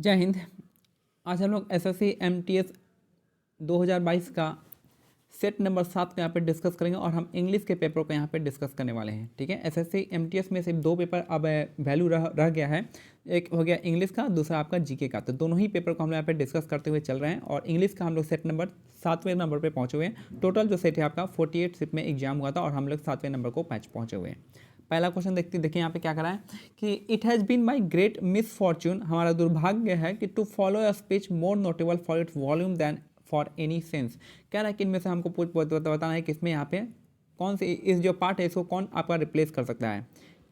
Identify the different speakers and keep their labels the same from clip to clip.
Speaker 1: जय हिंद। आज हम लोग एसएससी एमटीएस 2022 का सेट नंबर 7 को यहाँ पे डिस्कस करेंगे और हम इंग्लिश के पेपर को यहाँ पे डिस्कस करने वाले हैं। ठीक है, एसएससी एमटीएस में सिर्फ दो पेपर अब वैल्यू रह गया है। एक हो गया इंग्लिश का, दूसरा आपका जीके का। तो दोनों ही पेपर को हम लोग यहाँ पे डिस्कस करते हुए चल रहे हैं और इंग्लिश का हम लोग सेट नंबर 7वें नंबर पर पहुँचे हुए हैं। टोटल जो सेट है आपका 48 सेट में एग्जाम हुआ था और हम लोग 7वें नंबर को पहुँचे हुए हैं। पहला क्वेश्चन देखिए यहाँ पे क्या करा है कि it has been my great misfortune, हमारा दुर्भाग्य है कि to follow a speech more notable for its volume than for any sense. कह रहा है कि इनमें से हमको बताना है कि इसमें यहाँ पे कौन से इस जो पार्ट है इसको कौन आपका रिप्लेस कर सकता है,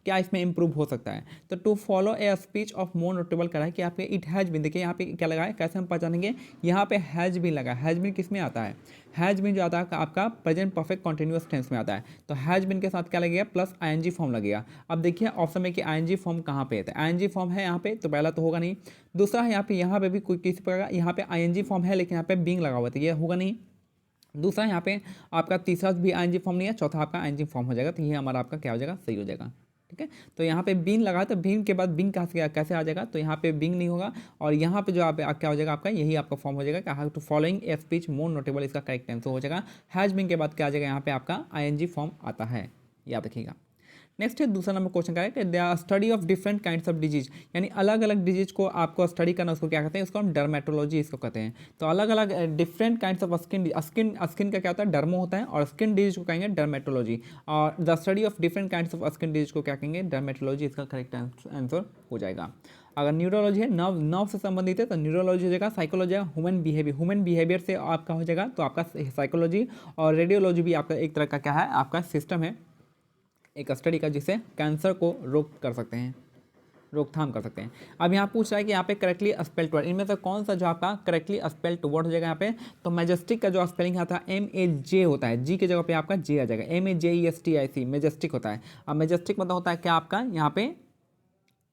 Speaker 1: क्या इसमें इंप्रूव हो सकता है। तो to follow a speech of more notable करा है कि आपके इट हैज़ बीन, देखिए यहाँ पे क्या लगा है, कैसे हम पहचानेंगे, यहाँ पे हैज़ बीन लगा। हैज़ बीन किस में आता है, हैज़ बीन जो आता है आपका प्रेजेंट परफेक्ट कॉन्टिन्यूअस टेंस में आता है। तो हैज़ बीन के साथ क्या लगेगा, प्लस आईएनजी फॉर्म लगेगा। अब देखिए ऑप्शन में कि आईएनजी फॉर्म कहाँ पे है, तो आईएनजी फॉर्म है यहाँ पे, तो पहला तो होगा नहीं। दूसरा है यहाँ पे भी कोई किसी प्रकार का यहाँ पे आईएनजी फॉर्म है लेकिन यहाँ पे बीइंग लगा हुआ है, तो ये होगा नहीं। दूसरा यहाँ पे आपका तीसरा भी आईएनजी फॉर्म नहीं है, चौथा आपका आईएनजी फॉर्म हो जाएगा। तो ये हमारा आपका क्या हो जाएगा, सही हो जाएगा। ठीक है, तो यहाँ पे बीन लगा तो बीन के बाद बीन कहाँ से कैसे आ जाएगा, तो यहाँ पे बींग नहीं होगा और यहाँ पे जो आप क्या हो जाएगा आपका, यही आपका फॉर्म हो जाएगा कि how to following a speech more notable, इसका करेक्ट आंसर हो जाएगा। हैज बीन के बाद क्या आ जाएगा, यहाँ पे आपका आईएनजी फॉर्म आता है, याद रखिएगा। नेक्स्ट है दूसरा नंबर क्वेश्चन का है कि the study of different kinds of disease, यानी अलग अलग डिजीज को आपको स्टडी करना, उसको क्या कहते हैं, उसको हम डर्मेटोलॉजी इसको कहते हैं। तो अलग अलग डिफरेंट काइंड्स ऑफ स्किन का क्या होता है, डर्मो होता है, और स्किन डिजीज को कहेंगे डर्मेटोलॉजी, और the study of different kinds of skin disease को क्या कहेंगे, डर्मेटोलॉजी, इसका करेक्ट आंसर हो जाएगा। अगर न्यूरोलॉजी है, नर्व से संबंधित है, तो न्यूरोलॉजी हो जाएगा। साइकोलॉजी है ह्यूमन बिहेवियर से आपका हो जाएगा, तो आपका साइकोलॉजी। और रेडियोलॉजी भी आपका एक तरह का क्या है, आपका सिस्टम है, एक स्टडी का, जिससे कैंसर को रोकथाम कर सकते हैं। अब यहाँ पूछ रहा है कि यहाँ पे करेक्टली स्पेल्ड वर्ड, इनमें से कौन सा जो आपका करेक्टली स्पेल्ड वर्ड हो जाएगा यहाँ पे, तो मैजेस्टिक का जो स्पेलिंग आता है MAJ होता है, जी के जगह पे आपका जे आ जाएगा, MAJESTIC मैजेस्टिक होता है। अब मैजेस्टिक मतलब होता है क्या आपका, यहाँ पे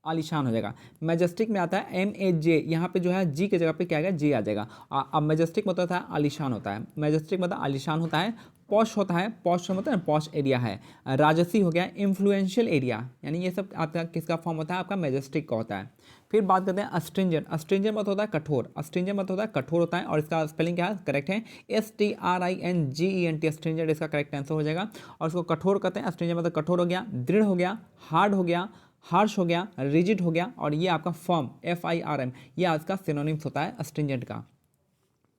Speaker 1: आलिशान हो जाएगा। मैजेस्टिक में आता है MAJ, यहाँ पे जो है जी के जगह पे क्या आएगा, जे आ जाएगा। अब मैजेस्टिक मतलब होता है आलिशान होता है, मैजेस्टिक मतलब आलिशान होता है। पॉश होता है, पॉश मतलब ना पॉश एरिया है। राजसी हो गया, इन्फ्लुएंशियल एरिया, यानी ये सब आपका किसका फॉर्म होता है, आपका मैजेस्टिक का होता है। फिर बात करते हैं अस्ट्रिंजेंट। अस्ट्रिंजेंट मतलब होता है कठोर, अस्ट्रिंजेंट मतलब होता है कठोर होता है, और इसका स्पेलिंग क्या है, करेक्ट है STRINGENT, अस्ट्रिंजेंट इसका करेक्ट आंसर हो जाएगा। और इसको कठोर कहते हैं, अस्ट्रिंजेंट मतलब कठोर हो गया, दृढ़ हो गया, हार्ड हो गया, हार्श हो गया, रिजिड हो गया, और ये आपका फर्म FIRM, ये इसका सिनोनिम्स होता है अस्ट्रिंजेंट का।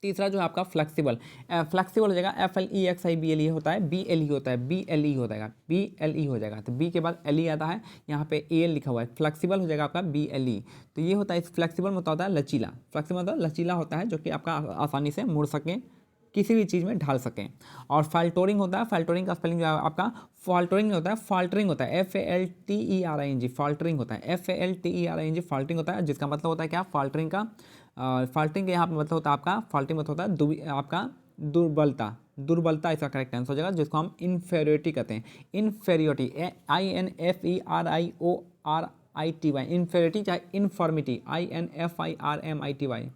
Speaker 1: तीसरा जो है आपका फ्लेक्सिबल, फ्लेक्सिबल हो जाएगा FLEXIBLE होता है, BLE होता है, BLE हो जाएगा, BLE हो जाएगा, तो B के बाद LE आता है, यहाँ पे AL लिखा हुआ है, फ्लेक्सिबल हो जाएगा आपका BLE। तो ये होता है, फ्लेक्सिबल मतलब होता है लचीला, फ्लेक्सिबल मतलब लचीला होता है, जो कि आपका आसानी से मुड़ सके, किसी भी चीज़ में ढाल सकें। और फाल्टोरिंग होता है, फाल्टोरिंग का स्पेलिंग आपका फाल्टरिंग होता है, फाल्टरिंग होता है FALTERING, फाल्टरिंग होता है FALTERING, फाल्टरिंग होता है, जिसका मतलब होता है क्या, फाल्टरिंग का फाल्टिंग का यहाँ पर मतलब होता है आपका, फाल्टिंग मतलब होता है आपका दुर्बलता, दुर्बलता इसका करेक्ट आंसर हो जाएगा, जिसको हम इन्फेरियोरिटी कहते हैं। इन्फेरियोरिटी INFERIORITY, इन्फेरियोरिटी चाहे इन्फॉर्मिटी INFIRMITY,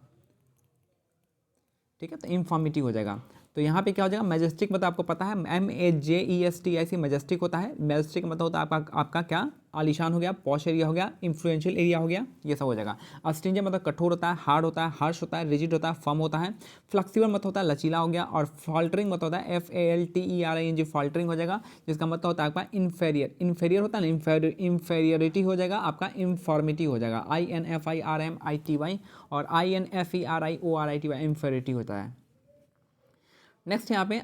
Speaker 1: ठीक है, तो इन्फॉर्मिटी हो जाएगा। तो यहाँ पे क्या हो जाएगा, मैजेस्टिक मतलब आपको पता है MAJESTIC मैजेस्टिक होता है। मैजेस्टिक मतलब होता है आपका क्या, आलिशान हो गया, पॉश एरिया हो गया, इन्फ्लुएंशियल एरिया हो गया, ये सब हो जाएगा। अस्ट्रिंजेंट मतलब कठोर होता है, हार्ड होता है, हार्श होता है, रिजिड होता है, फर्म होता है। फ्लेक्सिबल मतलब होता है लचीला हो गया, और फॉल्टरिंग मतलब होता है FALTERING, फॉल्टरिंग हो जाएगा, जिसका मतलब होता है आपका इन्फेरियर, इन्फेरियर होता है ना, इन्फेरियरिटी हो जाएगा, आपका इन्फॉर्मिटी हो जाएगा INFIRMITY, और INFERIORITY इन्फेरिटी होता है। नेक्स्ट यहाँ पे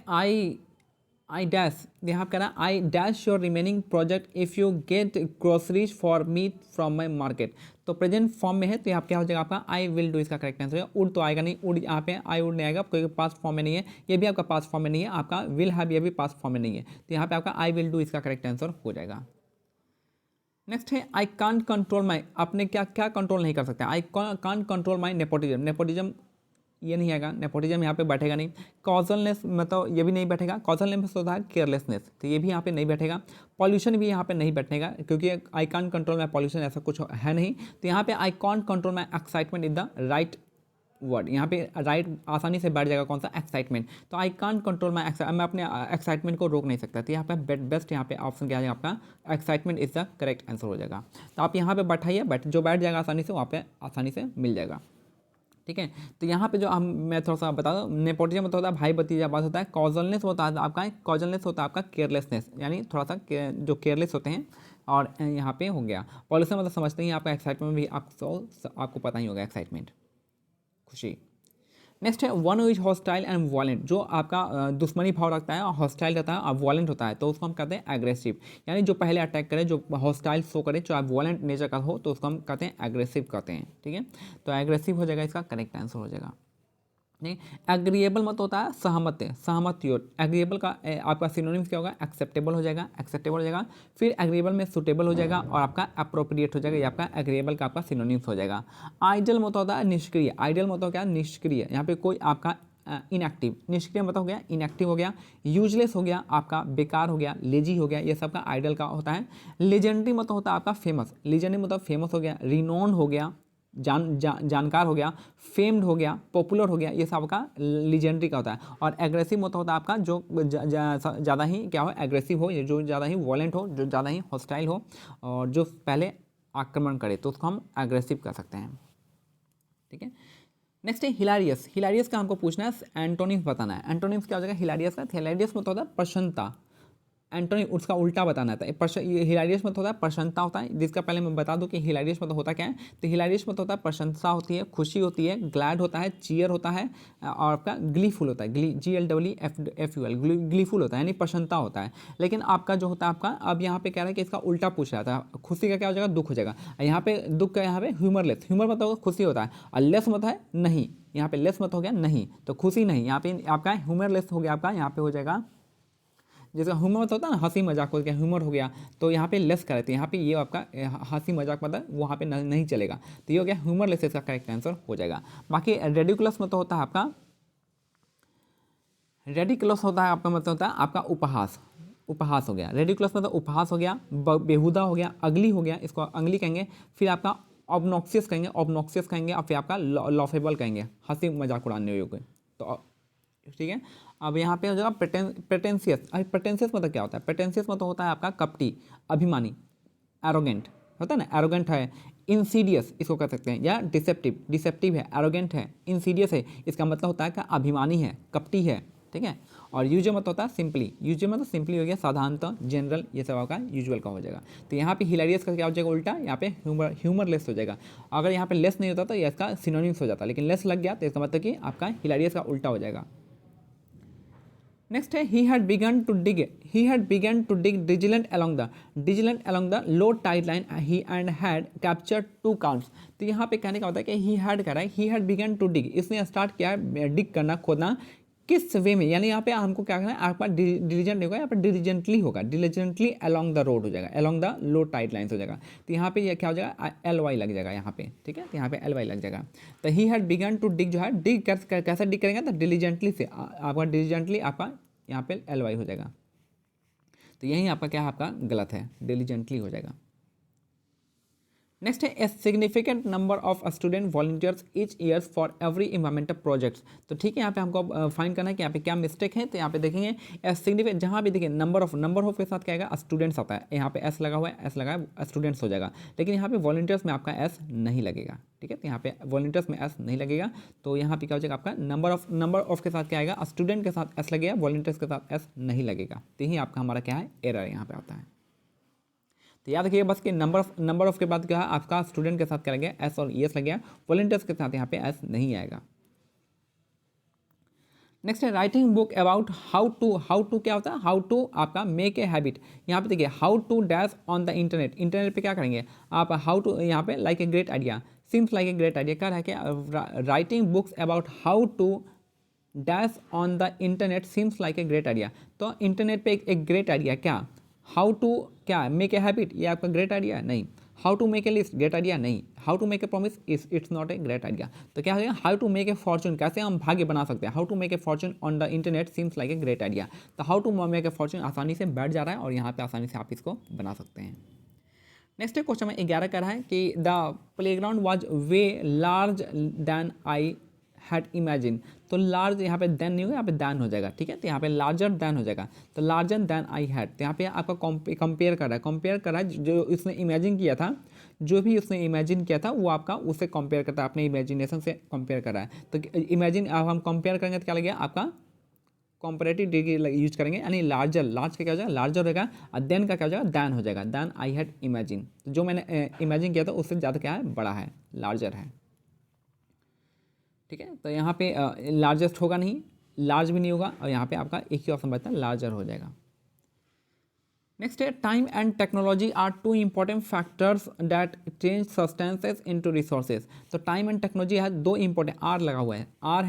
Speaker 1: आई डैश, यहाँ कह रहा है I dash your remaining project if you get groceries for me from my market. तो प्रेजेंट फॉर्म में है, तो यहाँ क्या हो जाएगा आपका आई विल डू, इसका करेक्ट आंसर है। उड़ तो आएगा नहीं, उड़ यहाँ पे आई उड़ नहीं आएगा, कोई पास फॉर्म में नहीं है, ये भी आपका पास फॉर्म में नहीं है, आपका विल हैव ये भी पास फॉर्म में नहीं है, तो यहाँ पे आपका आई विल डू इसका करेक्ट आंसर हो जाएगा। नेक्स्ट है आई कांट कंट्रोल माई, आपने क्या क्या कंट्रोल नहीं कर सकते, I can't control my nepotism, nepotism ये नहीं आएगा, नेपोटिज्म यहाँ पे बैठेगा नहीं। कॉजलनेस मतलब ये भी नहीं बैठेगा, कॉजलनेस होता है केयरलेसनेस, तो ये भी यहाँ पे नहीं बैठेगा। पॉल्यूशन भी यहाँ पे नहीं बैठेगा, क्योंकि I can't control my pollution ऐसा कुछ है नहीं, तो यहाँ पे I can't control my excitement in the right word, यहाँ पे राइट आसानी से बैठ जाएगा कौन सा, एक्साइटमेंट। तो आई कांट कंट्रोल माई मैं अपने एक्साइटमेंट को रोक नहीं सकता। तो यहाँ पे बेस्ट यहाँ पे ऑप्शन क्या आ जाएगा आपका, excitement is the correct answer हो जाएगा। तो आप यहाँ पे बैठाइए, जो बैठ जाएगा आसानी से वहाँ पे आसानी से मिल जाएगा, ठीक है। तो यहाँ पे जो हम मैं थोड़ा सा बता दूँ, नेपोटिज्म मतलब होता है भाई भतीजा बात होता है, कॉजलनेस होता है आपका, कॉजलनेस होता है आपका केयरलेसनेस, यानी थोड़ा सा जो केयरलेस होते हैं। और यहाँ पे हो गया पॉल्यूशन मतलब समझते हैं आपका, एक्साइटमेंट भी आपको पता ही होगा, एक्साइटमेंट खुशी। नेक्स्ट है वन इज हॉस्टाइल एंड वॉलेंट, जो आपका दुश्मनी भाव रखता है और हॉस्टाइल रहता है और वॉलेंट होता है, तो उसको हम कहते हैं एग्रेसिव। यानी जो पहले अटैक करे, जो हॉस्टाइल शो करे, जो आप वॉलेंट नेचर का हो, तो उसको हम कहते हैं एग्रेसिव कहते हैं, ठीक है। तो एग्रेसिव हो जाएगा, इसका करेक्ट आंसर हो जाएगा। नहीं, एग्रीएबल मत होता है सहमत, सहमत योर। एग्रीएबल का आपका सिनोनिम्स क्या होगा, एक्सेप्टेबल हो जाएगा, एक्सेप्टेबल हो जाएगा। फिर एग्रीएबल में सुटेबल हो जाएगा और आपका अप्रोप्रिएट हो जाएगा, ये आपका एग्रीएबल का आपका सिनोनिम्स हो जाएगा। आइडल मत होता है निष्क्रिय, आइडल मत हो क्या, निष्क्रिय, यहाँ पे कोई आपका इनएक्टिव, निष्क्रिय मतलब हो गया, इनएक्टिव हो गया, यूजलेस हो गया, आपका बेकार हो गया, लेजी हो गया, ये सब का आइडल का होता है। लेजेंडरी मतलब होता है आपका फेमस, लेजेंडरी मतलब फेमस हो गया, रिनोन हो गया, जानकार हो गया, फेम्ड हो गया, पॉपुलर हो गया, ये सब का लीजेंडरी का होता है। और एग्रेसिव मतलब होता है आपका जो ज़्यादा ही क्या हो, एग्रेसिव हो, जो ज़्यादा ही वॉलेंट हो, जो ज़्यादा ही हॉस्टाइल हो और जो पहले आक्रमण करे, तो उसको हम एग्रेसिव कर सकते हैं, ठीक है। नेक्स्ट है हिलारियस, हिलारियस का हमको पूछना है, एंटोनिम्स बताना है। एंटोनिम्स क्या हो जाएगा हिलारियस का, हिलारियस मतलब होता है प्रसन्नता, एंटोनी उसका उल्टा बताना था। हिलारियस मत होता है प्रशंसा होता है, जिसका पहले मैं बता दूं कि हिलारियस मत होता क्या है। तो हिलारियस मत होता है प्रशंसा होती है, खुशी होती है, ग्लैड होता है, चीयर होता है, और आपका ग्लीफुल होता है, GLEEFUL, ग्लीफुल होता है, यानी प्रसन्नता होता है। लेकिन आपका जो होता है आपका, अब यहाँ पे कह रहा है कि इसका उल्टा पूछ रहा था, खुशी का क्या हो जाएगा, दुख हो जाएगा। यहाँ पे दुख का, यहाँ पे ह्यूमरलेस, ह्यूमर मत होगा खुशी होता है, और लेस मत है नहीं, यहाँ पे लेस मत हो गया नहीं, तो खुशी नहीं, यहाँ पे आपका ह्यूमरलेस हो गया, आपका यहाँ पे हो जाएगा। जैसे ह्यूमर होता है ना, हंसी मजाक हो गया, ह्यूमर हो गया, तो यहाँ पे लेस करे, तो यहाँ पे ये आपका हंसी मजाक मतलब वहाँ पे नहीं चलेगा, तो ये हो गया ह्यूमर लेस, इसका करेक्ट आंसर हो जाएगा। बाकी रेडिकुलस मतलब होता है आपका, रेडिकुलस होता है आपका मतलब होता है आपका उपहास, उपहास हो गया, रेडिकुलस मतलब उपहास हो गया, बेहुदा हो गया, अगली हो गया, इसको अगली कहेंगे। फिर आपका ऑब्नॉक्सियस कहेंगे, ऑब्नॉक्सियस कहेंगे, और फिर आपका लॉफेबल कहेंगे, हंसी मजाक उड़ाने योग्य, तो ठीक है। अब यहाँ पे हो जाएगा प्रेटेंशियस। अभी प्रेटेंशियस मतलब क्या होता है, प्रेटेंशियस मतलब होता है आपका कपटी, अभिमानी, एरोगेंट होता है ना, एरोगेंट है, इंसीडियस इसको कह सकते हैं, या डिसेप्टिव, डिसेप्टिव है, एरोगेंट है, इंसीडियस है, इसका मतलब होता है कि अभिमानी है, कपटी है, ठीक है। और यूजुअल मतलब होता है सिंपली, यूजुअल मतलब सिंपली हो गया, साधारणतः, जनरल, ये सब आपका यूजुअल का हो जाएगा। तो यहाँ पे हिलेरियस का क्या हो जाएगा उल्टा, यहाँ पे ह्यूमरलेस हो जाएगा। अगर यहाँ पे लेस नहीं होता तो ये इसका सिनोनिम्स हो जाता, लेकिन लेस लग गया तो इसका मतलब कि आपका हिलेरियस का उल्टा हो जाएगा। नेक्स्ट है he had begun to dig diligent along the low tide line he and had captured 2 counts। तो यहाँ पे कहने का होता है कि he had कह रहा है, he had begun to dig, इसने स्टार्ट किया है डिग करना, खोदना, किस वे में, यानी यहाँ पे हमको क्या करना है, आपका डिलीजेंट होगा, यहाँ पर डिलीजेंटली होगा, डिलीजेंटली अलॉन्ग द रोड हो जाएगा, along the low tide lines हो जाएगा। तो यहाँ पे ये क्या हो जाएगा, LY लग जाएगा यहाँ पे, ठीक है, तो यहाँ पे LY लग जाएगा। तो he had begun to dig, जो है डिग कैसे डिग करेंगे, तो डिलीजेंटली से, आपका डिलीजेंटली आपका यहाँ पे LY हो जाएगा। तो यही आपका क्या है, आपका गलत है, डिलीजेंटली हो जाएगा। नेक्स्ट है a significant number of student volunteers each year for every environmental projects. तो ठीक है, यहाँ पे हमको फाइंड करना है कि यहाँ पे क्या मिस्टेक है। तो यहाँ पे देखेंगे ए सिग्निफिकेंट, जहाँ भी देखिए नंबर ऑफ के साथ क्या आएगा, स्टूडेंट्स आता है, यहाँ पे S लगा हुआ है, S लगा है, स्टूडेंट्स हो जाएगा। लेकिन यहाँ पे वॉलंटियर्स में आपका S नहीं लगेगा, ठीक है, तो यहाँ पे वॉलंटियर्स में S नहीं लगेगा। तो यहाँ पे क्या हो जाएगा, आपका नंबर ऑफ के साथ क्या आएगा, स्टूडेंट के साथ S लगेगा, वॉलंटियर्स के साथ S नहीं लगेगा। तो यही आपका हमारा क्या है, एरर यहाँ पे आता है। तो याद रखिए बस कि नंबर ऑफ के बाद क्या है, आपका स्टूडेंट के साथ क्या लगेगा, S और ES लग गया, वॉलंटियर्स के साथ यहाँ पे S नहीं आएगा। नेक्स्ट है writing book about how to क्या होता है, हाउ टू आपका मेक ए हैबिट। यहाँ पे देखिए how to dash on the internet पे क्या करेंगे आप, हाउ टू यहाँ पे like a great idea, seems like a great idea, क्या है कि writing books about how to dash on the internet seems like a great idea. तो इंटरनेट पे एक ग्रेट आइडिया, क्या हाउ टू क्या मेक ए हैबिट, ये आपका ग्रेट आइडिया नहीं। How to make a list, great idea नहीं। How to make a promise, it's not a great idea. तो क्या हो जाएगा, how to make a fortune, कैसे हम भाग्य बना सकते हैं, how to make a fortune on the internet seems like a great idea. तो how to make a fortune आसानी से बैठ जा रहा है और यहाँ पे आसानी से आप इसको बना सकते हैं। नेक्स्ट क्वेश्चन में 11 का रहा है कि the playground was way large than I had imagine, तो लार्ज यहाँ पे देन नहीं होगा, यहाँ पे दैन हो जाएगा, ठीक है। तो यहाँ पे लार्जर देन हो जाएगा, तो लार्जर देन आई हैड, तो यहाँ पे आपका कंपेयर कर रहा है जो उसने इमेजिन किया था, जो भी उसने इमेजिन किया था वो आपका उससे कंपेयर करता है, अपने इमेजिनेशन से कंपेयर कर रहा है। तो इमेजिन अब हम कंपेयर करेंगे तो क्या लगेगा आपका कंपैरेटिव डिग्री यूज करेंगे, यानी लार्जर, लार्ज का क्या हो जाएगा लार्जर होगा, और देन का क्या हो जाएगा दैन हो जाएगा, दैन आई हैड इमेजिन, तो जो मैंने इमेजिन किया था उससे ज़्यादा क्या है बड़ा है, लार्जर है, ठीक है। तो यहाँ पे लार्जेस्ट होगा नहीं, लार्ज भी नहीं होगा, और यहाँ पे आपका एक ही ऑप्शन बचता है, लार्जर हो जाएगा। नेक्स्ट है time and technology are two important factors that change substances into resources. तो टाइम एंड टेक्नोलॉजी है दो इंपॉर्टेंट, आर लगा हुआ है, आर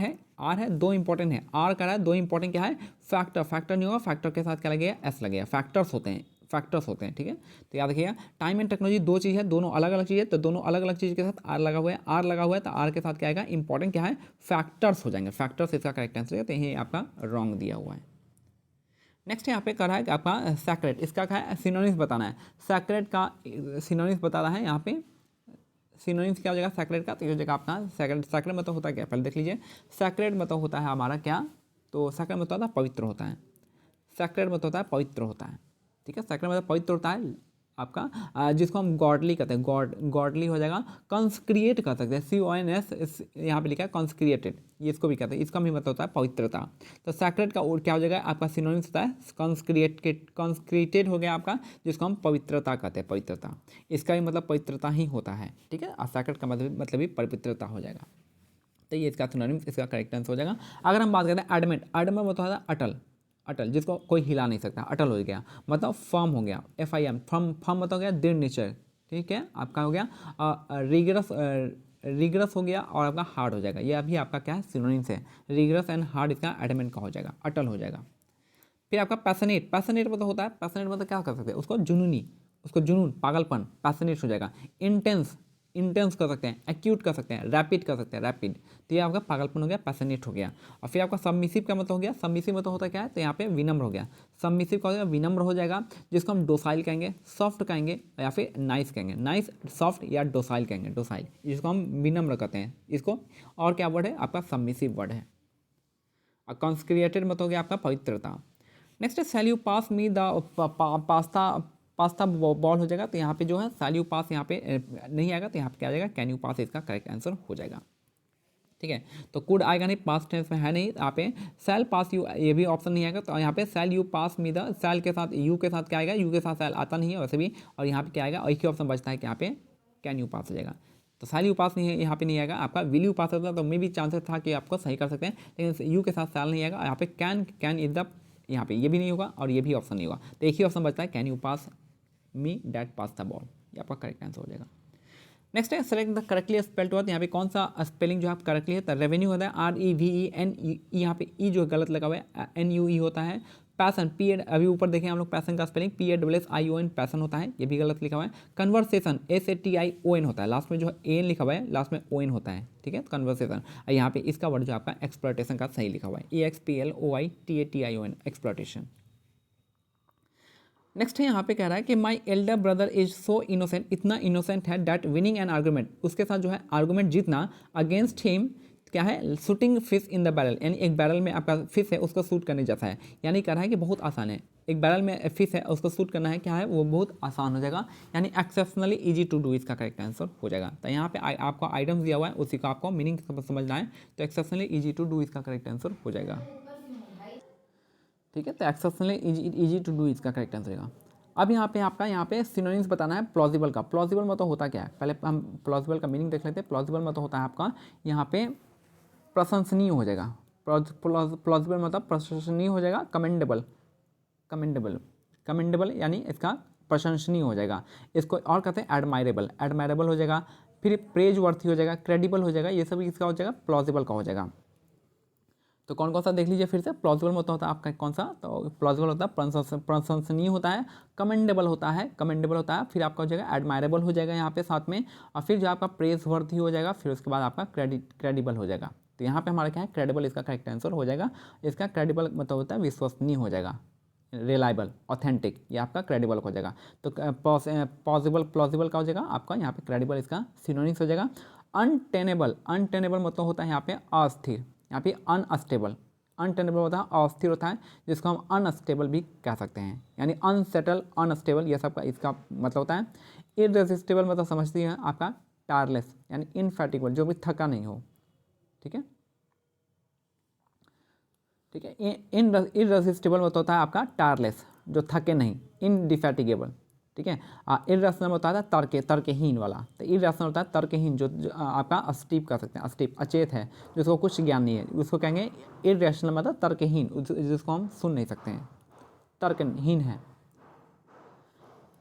Speaker 1: है दो इंपॉर्टेंट है, आर का है दो इंपॉर्टेंट क्या है फैक्टर, फैक्टर नहीं होगा, फैक्टर के साथ क्या लगेगा एस लगेगा, फैक्टर्स होते हैं, ठीक है। तो याद रखिएगा टाइम एंड टेक्नोलॉजी दो चीज़ है, दोनों अलग अलग चीज़ है, तो दोनों अलग अलग चीज़ के साथ आर लगा हुआ है, तो आर के साथ क्या आएगा इंपॉर्टेंट क्या है फैक्टर्स हो जाएंगे, फैक्टर्स इसका करेक्ट आंसर है, तो यही आपका रॉन्ग दिया हुआ है। नेक्स्ट यहाँ पे कर रहा है कि आपका सैक्रेट, इसका क्या है सिनोनिम्स बताना है, सैक्रेट का सिनोनिम्स बता रहा है यहाँ पे, सिनोनिम्स क्या हो जाएगा सैक्रेट का, तो ये हो जाएगा आपका सैक्रेट मतलब होता है क्या, पहले देख लीजिए, सैक्रेट मतलब होता है हमारा क्या, तो सैक्रेट मतलब होता है पवित्र होता है, सैक्रेट मतलब होता है पवित्र होता है, ठीक है, सैक्रेट मतलब पवित्र होता है आपका, जिसको हम गॉडली कहते हैं, गॉडली हो जाएगा, कंसक्रिएट कर सकते हैं, CONS यहाँ पे लिखा है कंसक्रिएटेड, ये इसको भी कहते हैं, इसका भी मतलब होता है पवित्रता। तो सैक्रेट का क्या हो जाएगा आपका सिनोनिम्स होता है कंसक्रिएटेड हो गया आपका, जिसको हम पवित्रता कहते हैं, पवित्रता, इसका भी मतलब पवित्रता ही होता है, ठीक है, और सैक्रेट का मतलब भी पवित्रता हो जाएगा, तो ये इसका सिनोनिम्स, इसका करेक्ट आंसर हो जाएगा। अगर हम बात करते हैं एडमेंट, एडमेंट मतलब होता है अटल, अटल जिसको कोई हिला नहीं सकता, अटल हो गया, मतलब फर्म हो गया, FIM फर्म मतलब हो गया दृढ़ निश्चय, ठीक है, आपका हो गया रिगरस हो गया, और आपका हार्ड हो जाएगा, ये अभी आपका क्या है सिनोनिम्स है, रिगरस एंड हार्ड इसका एडमेंट का हो जाएगा, अटल हो जाएगा। फिर आपका पैशनेट, पैशनेट मतलब होता है, पैशनेट मतलब क्या कर सकते हैं उसको जुनूनी, उसको जुनून पागलपन, पैशनेट हो जाएगा। इंटेंस कर सकते हैं, एक्यूट कर सकते हैं, रैपिड कर सकते हैं, रैपिड, तो ये आपका पागलपन हो गया, पैशनेट हो गया। और फिर आपका सबमिसिव का मतलब हो गया, सबमिसिव मतलब होता क्या है, तो यहाँ पे विनम्र हो गया, सबमिसिव का हो जाएगा विनम्र हो जाएगा, जिसको हम डोसाइल कहेंगे, सॉफ्ट कहेंगे, या फिर नाइस कहेंगे, नाइस सॉफ्ट या डोसाइल कहेंगे, डोसाइल जिसको हम विनम्र कहते हैं इसको, और क्या वर्ड है आपका सबमिसिव वर्ड है। और कंसक्रिएटेड मतलब हो गया आपका पवित्रता। नेक्स्ट है shall you pass me the pasta ball हो जाएगा, तो यहाँ पे जो है शैल यू पास यहाँ पे नहीं आएगा, तो यहाँ पे क्या आ जाएगा कैन यू पास, इसका करेक्ट आंसर हो जाएगा, ठीक है। तो कुड आएगा नहीं, पास्ट टेंस में है नहीं, यहाँ पे शैल पास यू, ये भी ऑप्शन नहीं आएगा, तो यहाँ पे shall you pass me the, शैल के साथ यू के साथ क्या आएगा, यू के साथ शैल आता नहीं है वैसे भी, और यहाँ पे क्या आएगा, एक ही ऑप्शन बचता है कि यहाँ पे कैन यू पास हो जाएगा, तो शैल यू पास नहीं है, यहाँ पे नहीं आएगा, आपका विल यू पास होता है, तो मे भी चांसेस था कि आपको सही कर सकते हैं, लेकिन यू के साथ शैल नहीं आएगा, यहाँ पे कैन इज द, यहाँ पे ये भी नहीं होगा, और ये भी ऑप्शन नहीं होगा, तो एक ही ऑप्शन बचता है can you pass me that pass the ball, ये आपका करेक्ट आंसर हो जाएगा। नेक्स्ट है select the correctly spelled word, यहाँ पे कौन सा स्पेलिंग जो आप करेक्टली है, तो रेवेन्यू होता है REVENE, यहाँ पे ई जो गलत लगा हुआ है, NUE होता है। पैसन PA, अभी ऊपर देखें हम लोग पैसन का स्पेलिंग PASSION पैसन होता है, ये भी गलत लिखा हुआ है। कन्वर्सेशन SATION होता है, लास्ट में जो एन लिखा हुआ है लास्ट में ON होता है, ठीक है, कन्वर्सेशन। यहाँ पे इसका वर्ड जो आपका एक्सप्लॉयटेशन का सही लिखा हुआ है, EXPLOITATION एक्सप्लॉयटेशन। नेक्स्ट है यहाँ पे कह रहा है कि my elder brother is so innocent, इतना इनोसेंट है डैट विनिंग एन आर्गूमेंट, उसके साथ जो है आर्गूमेंट जीतना, अगेंस्ट हिम क्या है shooting fish in the barrel, यानी एक बैरल में आपका फिश है उसको शूट करने जैसा है, यानी कह रहा है कि बहुत आसान है, एक बैरल में फिश है उसको शूट करना है क्या है वो बहुत आसान हो जाएगा, यानी एक्सेप्शनली ईजी टू डू, इसका करेक्ट आंसर हो जाएगा। तो यहाँ पे आपको आइटम्स दिया हुआ है, उसी का आपको मीनिंग समझना है, तो एक्सेप्शनली ईजी टू डू इसका करेक्ट आंसर हो जाएगा, ठीक है। तो एक्सेप्शनली ईजी टू डू इसका करेक्ट आंसर होगा। अब यहाँ पे आपका यहाँ पे सिनोनिम्स बताना है प्लॉजिबल का, प्लॉजिबल मतलब होता क्या है, पहले हम प्लॉजिबल का मीनिंग देख लेते हैं। प्लॉजिबल मतलब होता है आपका यहाँ पे प्रशंसनीय हो जाएगा, प्लॉजिबल मतलब प्रशंसनीय हो जाएगा, कमेंडेबल यानी इसका प्रशंसनीय हो जाएगा, इसको और कहते हैं एडमायरेबल हो जाएगा, फिर प्रेज वर्थी हो जाएगा, क्रेडिबल हो जाएगा, ये सब इसका हो जाएगा प्लॉजिबल का हो जाएगा। तो कौन कौन सा देख लीजिए फिर से, प्लॉजिबल मतलब होता है आपका कौन सा, तो प्लॉजिबल होता है प्रशंसनीय होता है, कमेंडेबल होता है, फिर आपका हो जाएगा एडमायरेबल हो जाएगा यहाँ पे साथ में, और फिर जो आपका प्रेज वर्थी हो जाएगा, फिर उसके बाद आपका क्रेडिबल हो जाएगा। तो यहाँ पे हमारा क्या है क्रेडिबल, इसका करेक्ट आंसर हो जाएगा। इसका क्रेडिबल मतलब होता है विश्वसनीय हो जाएगा, रिलायबल, ऑथेंटिक, ये आपका क्रेडिबल हो जाएगा। तो प्लॉजिबल का हो जाएगा आपका यहाँ पे क्रेडिबल, इसका सिनोनिम्स हो जाएगा। अनटेनेबल, अनटेनेबल मतलब होता है यहाँ पे अस्थिर, यहाँ पे अनस्टेबल, अनटेनेबल होता है अस्थिर होता है, जिसको हम अनस्टेबल भी कह सकते हैं, यानी अनसेटल, अनस्टेबल, ये सब का इसका मतलब होता है। इररेसिस्टिबल मतलब समझती हैं आपका टायरलेस, यानी इनफैटिगेबल, जो भी थका नहीं हो, ठीक है, ठीक है। इररेसिस्टिबल मतलब होता है आपका टायरलेस, जो थके नहीं, इनडिफैटिगेबल, ठीक है। इररेशनल होता है तर्कहीन वाला, तो इररेशनल होता है तर्कहीन, जो आपका अस्टीप कह सकते हैं, अस्टीप अचेत है, जिसको कुछ ज्ञान नहीं है, उसको कहेंगे इररेशनल, मतलब तर्कहीन, जिसको हम सुन नहीं सकते हैं, तर्कहीन है।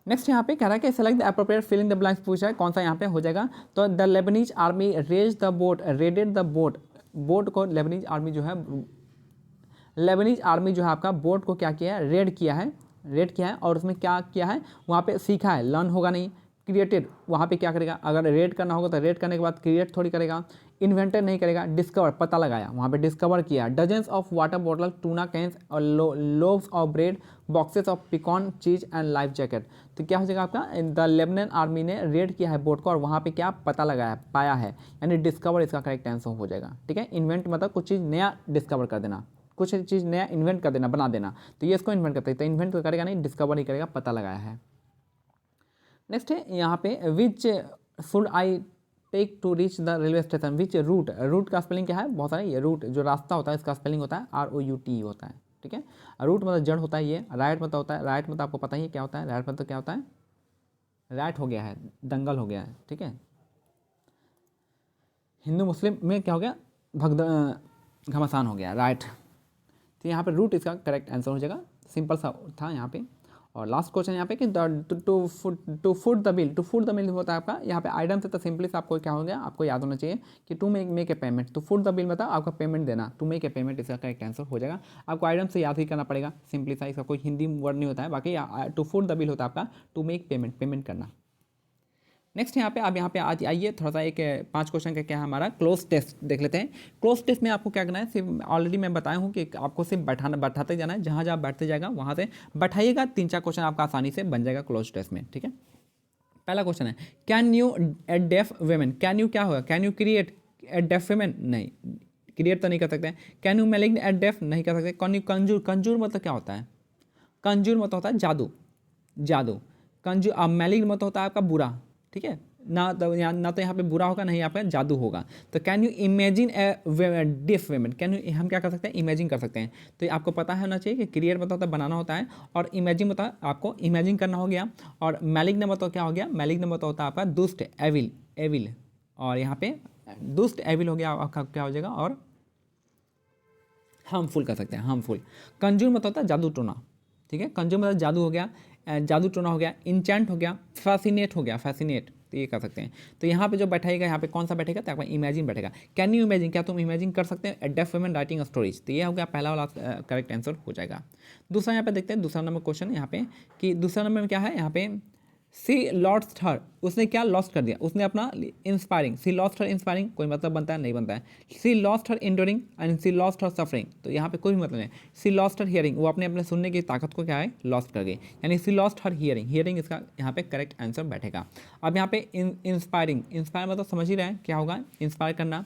Speaker 1: नेक्स्ट यहाँ पे कह रहा है कि select the appropriate filling the blanks पूछा है, कौन सा यहाँ पे हो जाएगा, तो the Lebanese army raise the boat, raided the boat, boat को लेबनीज आर्मी जो है, लेबनीज आर्मी जो है आपका बोट को क्या किया है, रेड किया है, रेड किया है, और उसमें क्या किया है, वहाँ पे सीखा है, लर्न होगा नहीं, क्रिएटेड, वहाँ पे क्या करेगा, अगर रेड करना होगा तो रेड करने के बाद क्रिएट थोड़ी करेगा, इन्वेंटेड नहीं करेगा, डिस्कवर, पता लगाया, वहाँ पे डिस्कवर किया, dozens of water bottle, tuna cans और loaves of bread, boxes of Picon cheese and life jacket. तो क्या हो जाएगा आपका, द लेबनन आर्मी ने रेड किया है बोट को, और वहाँ पे क्या पता लगाया, पाया है, यानी डिस्कवर इसका करेक्ट आंसर हो जाएगा, ठीक है। इन्वेंट मतलब कुछ चीज़ नया डिस्कवर कर देना, कुछ चीज़ नया इन्वेंट कर देना, बना देना, तो ये इसको इन्वेंट करते हैं, तो इन्वेंट तो करेगा नहीं, डिस्कवर नहीं करेगा, पता लगाया है। नेक्स्ट है यहाँ पे which should I take to reach the railway station, which route, route का स्पेलिंग क्या है, बहुत सारे, ये रूट जो रास्ता होता है इसका स्पेलिंग होता है ROUT होता है, ठीक है। रूट मतलब जड़ होता है, ये राइट मतलब होता है, राइट मतलब आपको पता ही है क्या होता है, राइट मतलब क्या होता है, राइट हो गया है, दंगल हो गया है, ठीक है। हिंदू मुस्लिम में क्या हो गया, घमासान हो गया, राइट। तो यहाँ पे रूट इसका करेक्ट आंसर हो जाएगा, सिंपल सा था यहाँ पे। और लास्ट क्वेश्चन यहाँ पे कि to foot the bill, to foot the bill होता है आपका, यहाँ पे आइटम से तो सिंपली से आपको क्या हो गया, आपको याद होना चाहिए कि टू मेक ए पेमेंट, तो फुट द बिल मतलब आपका पेमेंट देना, टू मेक ए पेमेंट इसका करेक्ट आंसर हो जाएगा। आपको आइटम से याद ही करना पड़ेगा, सिंपली सा, इसका कोई हिंदी वर्ड नहीं होता है, बाकी टू फुट द बिल होता है आपका टू मेक पेमेंट, पेमेंट करना। नेक्स्ट यहाँ पे, अब यहाँ पे आज आइए थोड़ा सा एक 5 क्वेश्चन का क्या है हमारा क्लोज टेस्ट देख लेते हैं। क्लोज टेस्ट में आपको क्या करना है, सिर्फ ऑलरेडी मैं बताया हूँ कि आपको सिर्फ बैठाते जाना है, जहाँ जहाँ बैठते जाएगा वहाँ से बैठाइएगा, 3-4 क्वेश्चन आपका आसानी से बन जाएगा क्लोज टेस्ट में, ठीक है। पहला क्वेश्चन है, can you a deaf women, can you क्या होगा, can you create a deaf women, नहीं, क्रिएट तो नहीं कर सकते। Can you malign a deaf, नहीं कर सकते। कैन यू कंजूर, कंजूर मतलब क्या होता है, कंजूर मतलब होता है जादू, जादू। कंजूर, मेलिग्न मतलब होता है आपका बुरा, ठीक है, ना तो यहाँ पे बुरा होगा, नहीं आपका जादू होगा। तो can you imagine A diff women, can you, हम क्या कर सकते हैं, इमेजिन कर सकते हैं। तो ये आपको पता होना चाहिए कि क्रिएट मतलब होता है बनाना होता है, और इमेजिन मतलब आपको इमेजिन करना हो गया, और मैलिग्न मतलब क्या हो गया, मैलिग्न मतलब होता है आपका दुष्ट, एविल, एविल, और यहाँ पे दुष्ट एविल हो गया आपका क्या हो जाएगा, और हार्मफुल कर सकते हैं, हार्मफुल। कंजूर मतलब होता है जादू टोना, ठीक है, कंजूर मतलब जादू हो गया, जादू टोना हो गया, इंचेंट हो गया, फैसिनेट हो गया, फैसिनेट, तो ये कर सकते हैं। तो यहाँ पे जो बैठेगा, यहाँ पे कौन सा बैठेगा, तो आपका इमेजिन बैठेगा। कैन यू इमेजिन, क्या तुम इमेजिन कर सकते हैं, डेफ वुमेन राइटिंग स्टोरीज, तो ये हो गया पहला वाला करेक्ट आंसर हो जाएगा। दूसरा यहाँ पे देखते हैं, दूसरा नंबर क्वेश्चन यहाँ पे, कि दूसरा नंबर में क्या है, यहाँ पे सी लॉस्ट हर, उसने क्या लॉस्ट कर दिया, उसने अपना inspiring, she lost her inspiring, कोई मतलब बनता है, नहीं बनता है। She lost her enduring and she lost her suffering, तो यहाँ पे कोई मतलब नहीं। सी लॉस्ट हर हियरिंग, वो अपने अपने सुनने की ताकत को क्या है, लॉस्ट कर गई, यानी सी लॉस्ट हर हियरिंग, हियरिंग इसका यहाँ पे करेक्ट आंसर बैठेगा। अब यहाँ पे इंस्पायरिंग, इंस्पायर मतलब समझ ही रहे हैं क्या होगा, इंस्पायर करना।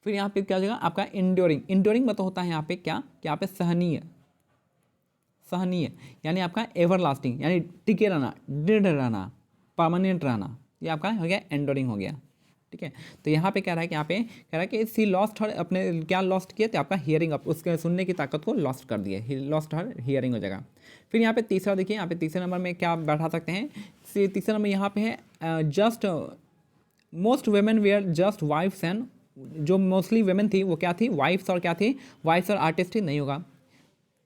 Speaker 1: फिर यहाँ पे क्या हो जाएगा आपका इंड्योरिंग, इंड्योरिंग मतलब होता है यहाँ पे क्या, कि यहाँ पे सहनीय, सहनीय, यानी आपका एवर लास्टिंग, यानी टिके रहना, दृढ़ रहना, परमानेंट रहना, ये आपका हो गया एंडोरिंग हो गया, ठीक है। तो यहाँ पे कह रहा है कि यहाँ पे कह रहा है कि सी लॉस्ट हर, अपने क्या लॉस्ट किया, तो आपका हियरिंग, उसके सुनने की ताकत को लॉस्ट कर दिए, लॉस्ट हर हियरिंग हो जाएगा। फिर यहाँ पे तीसरा देखिए, यहाँ पे तीसरे नंबर में क्या बैठा सकते हैं, तीसरा नंबर यहाँ पे है just most women were just wives and, जो मोस्टली वेमेन थी वो क्या थी, वाइफ्स, और क्या थी, वाइफ्स और आर्टिस्ट थी, नहीं होगा।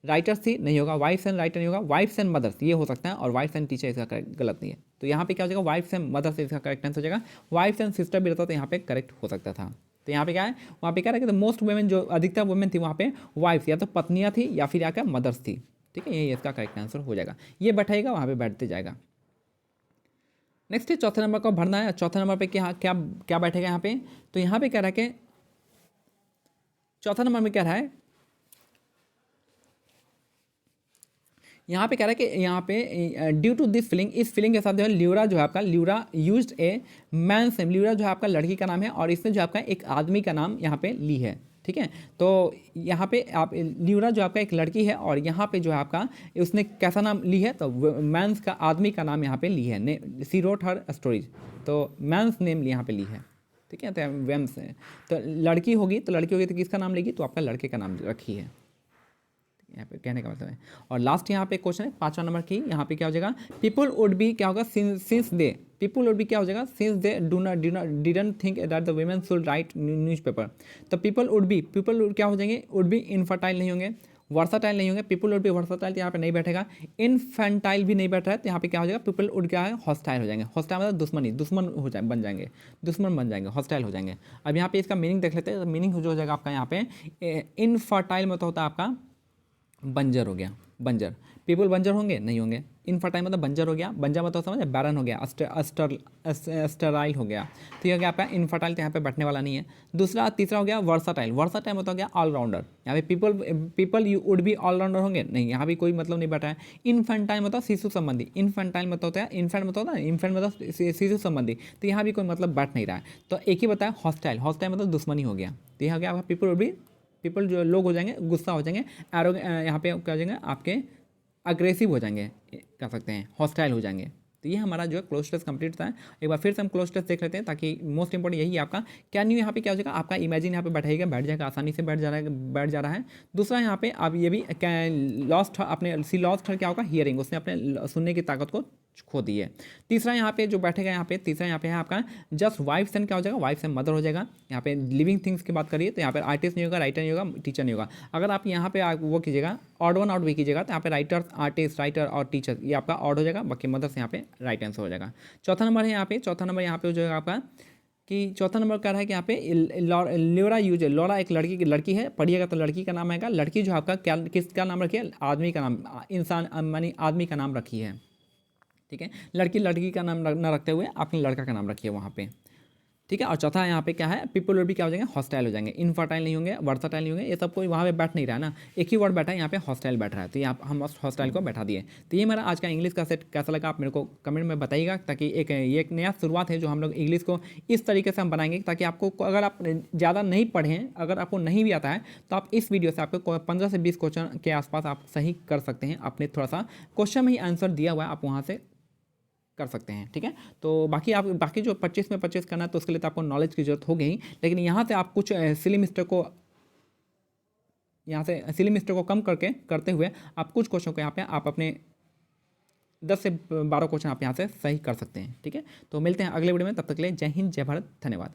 Speaker 1: राइटर्स थी, नहीं होगा। वाइफ्स एंड राइटर नहीं होगा। वाइफ्स एंड मदर्स ये हो सकता है, और वाइफ्स एंड टीचर इसका करेक्ट गलत नहीं है। तो यहाँ पे क्या हो जाएगा, वाइफ्स एंड मदर्स इसका करेक्ट आंसर हो जाएगा। वाइफ्स एंड सिस्टर भी रहता तो यहाँ पे करेक्ट हो सकता था। तो यहाँ पे क्या है, वहाँ पे क्या है कि मोस्ट वुमेन, जो अधिकतर वुमेन थी वहाँ पे वाइफ्स या तो पत्नियाँ थी, या फिर क्या मदर्स थी, ठीक है, ये इसका करेक्ट आंसर हो जाएगा। ये बैठेगा वहाँ पे बैठते जाएगा। नेक्स्ट है चौथे नंबर को भरना है। चौथे नंबर पे क्या क्या क्या बैठेगा यहाँ पे, तो यहाँ पे कह रहा है कि चौथा नंबर में कह रहा है यहाँ पे कह रहा है कि यहाँ पे ड्यू टू दिस फीलिंग, इस फीलिंग के साथ जो है ल्यूरा जो है आपका, ल्यूरा यूज्ड ए मैंस नेम, ल्यूरा जो है आपका लड़की का नाम है और इसने जो आपका एक आदमी का नाम यहाँ पे ली है, ठीक है। तो यहाँ पे आप ल्यूरा जो आपका एक लड़की है और यहाँ पे जो है आपका उसने कैसा नाम ली है, तो मैंस का, आदमी का नाम यहाँ पे ली है, ने सी रोट हर स्टोरीज, तो मैंस नेम यहाँ पे ली है, ठीक है। तो वेम्स है, तो लड़की होगी तो किसका नाम लेगी, तो आपका लड़के का नाम रखी है, यहाँ पे कहने का मतलब है। और लास्ट यहाँ पे क्वेश्चन है 5वां नंबर की, यहाँ पे क्या हो जाएगा, पीपल वुड बी क्या होगा, since they, people would be क्या हो जाएगा, since they didn't think that the women should write newspaper, तो पीपल वुड बी, पीपल क्या हो जाएंगे, वुड बी इनफर्टाइल नहीं होंगे, वर्साटाइल नहीं होंगे, पीपल वुड बी वर्साटाइल तो यहाँ पे नहीं बैठेगा, इनफेंटाइल भी नहीं बैठ रहा है, तो यहाँ पे क्या हो जाएगा, पीपल वुड क्या है, हॉस्टाइल हो जाएंगे, हॉस्टाइल मतलब दुश्मनी, दुश्मन हो जाए, बन जाएंगे, दुश्मन बन जाएंगे, हॉस्टाइल हो जाएंगे। अब यहाँ पे इसका मीनिंग देख लेते हैं, मीनिंग जो हो जाएगा आपका यहाँ पे, इनफर्टाइल मतलब होता है आपका बंजर हो गया, बंजर, पीपल बंजर होंगे नहीं होंगे, इनफर्टाइल मतलब बंजर हो गया, बंजर मतलब समझे बैरन हो गया, स्टराइल हो गया, तो ये हो गया आपका इनफर्टाइल, तो यहाँ पे बैठने वाला नहीं है। दूसरा तीसरा हो गया वर्साटाइल, वर्साटाइल मतलब हो गया ऑलराउंडर, यहाँ पे पीपल यू वुड भी ऑलराउंडर होंगे नहीं, यहाँ भी कोई मतलब नहीं बैठा है। इनफेंटाइल मतलब शिशु संबंधी, इनफेंटाइल मतलब होता है, इन्फेंट मतलब होता है, इन्फेंट मतलब शिशु संबंधी, तो यहाँ भी कोई मतलब बैठ नहीं रहा है। तो एक ही बताया हॉस्टाइल, हॉस्टाइल मतलब दुश्मनी हो गया, तो यहाँ गया आपका पीपल वुड बी, पीपल जो लोग हो जाएंगे गुस्सा हो जाएंगे, यहाँ पे क्या हो जाएंगे आपके अग्रेसिव हो जाएंगे, कह सकते हैं हॉस्टाइल हो जाएंगे। तो ये हमारा जो है क्लोज टेस्ट कंप्लीट था। एक बार फिर से हम क्लोज टेस्ट देख लेते हैं, ताकि मोस्ट इंपॉर्टेंट यही है आपका कैन यू, यहाँ पे क्या हो जाएगा आपका इमेजिन, यहाँ पे बैठ जाएगा आसानी से बैठ जा रहा है। दूसरा यहाँ पे अब ये भी लॉस्ट अपने सी लॉस्ट क्या होगा, हियरिंग, उसने अपने सुनने की ताकत को खो दी है। तीसरा यहाँ पे जो बैठेगा, यहाँ पे तीसरा यहाँ पे है आपका जस्ट वाइफ एंड क्या हो जाएगा, वाइफ एंड मदर हो जाएगा। यहाँ पे लिविंग थिंग्स की बात करिए तो यहाँ पे आर्टिस्ट नहीं होगा, राइटर नहीं होगा, टीचर नहीं होगा। अगर आप यहाँ पे वो कीजिएगा ऑड वन आउट भी कीजिएगा, तो यहाँ पे राइटर, आर्टिस्ट, राइटर और टीचर ये आपका ऑड हो जाएगा, बाकी मदर्स यहाँ पे राइट आंसर हो जाएगा। चौथा नंबर है यहाँ पे, चौथा नंबर यहाँ पे हो जाएगा आपका कि चौथा नंबर कह रहा है कि यहाँ पे ल्योरा यूज है, लौरा एक लड़की है, पढ़िएगा तो लड़की का नाम आएगा। लड़की जो आपका क्या किसका नाम रखी है, आदमी का नाम, इंसान मानी आदमी का नाम रखी है, ठीक है। लड़की का नाम न रखते हुए आपने लड़का का नाम रखिए वहाँ पे, ठीक है। और चौथा यहाँ पे क्या है, पीपल भी क्या हो जाएंगे, हॉस्टाइल हो जाएंगे, इनफर्टाइल नहीं होंगे, वर्साटाइल नहीं होंगे, ये सब कोई वहाँ पे बैठ नहीं रहा है ना, एक ही वर्ड बैठा है यहाँ पे हॉस्टाइल बैठ रहा है, तो यहाँ हम हॉस्टाइल को बैठा दिए। तो ये मेरा आज का इंग्लिश का सेट कैसा लगा आप मेरे को कमेंट में बताइएगा, ताकि ये एक नया शुरुआत है जो हम लोग इंग्लिश को इस तरीके से हम बनाएंगे, ताकि आपको अगर आप ज़्यादा नहीं पढ़ें, अगर आपको नहीं भी आता है तो आप इस वीडियो से आपको 15 से 20 क्वेश्चन के आसपास आप सही कर सकते हैं। आपने थोड़ा सा क्वेश्चन में ही आंसर दिया हुआ है, आप वहाँ से कर सकते हैं, ठीक है। तो बाकी जो 25 में 25 करना है तो उसके लिए तो आपको नॉलेज की जरूरत होगी ही, लेकिन यहाँ से आप कुछ सिली मिस्टेक को कम करते हुए आप कुछ क्वेश्चन को यहाँ पे आप अपने 10 से 12 क्वेश्चन आप यहाँ से सही कर सकते हैं, ठीक है। तो मिलते हैं अगले वीडियो में, तब तक के लिए जय हिंद, जय भारत, धन्यवाद।